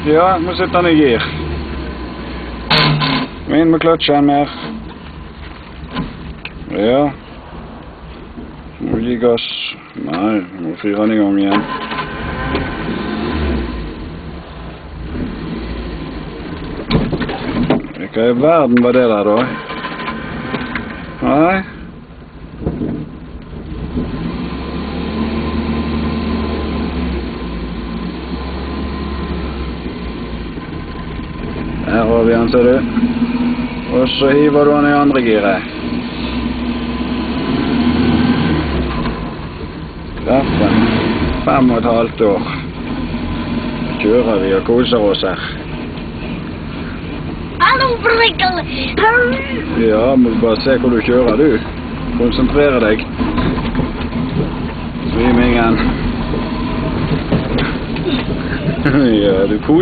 Ja, må sette den i gir. Inn med kløtsjen mer. Ja. Må gi gass. Nei, må fyre den i gang igjen. Hva i verden var det der da? Nei? Her har vi den, ser du. Og så hiver du den i andre giret. Derfor 5,5 år. Kjører vi og koser oss her. Hallo, Brikkel! Ja, må du bare se hvor du kjører, du. Konsentrere deg. Svimingen. Ja, du koser.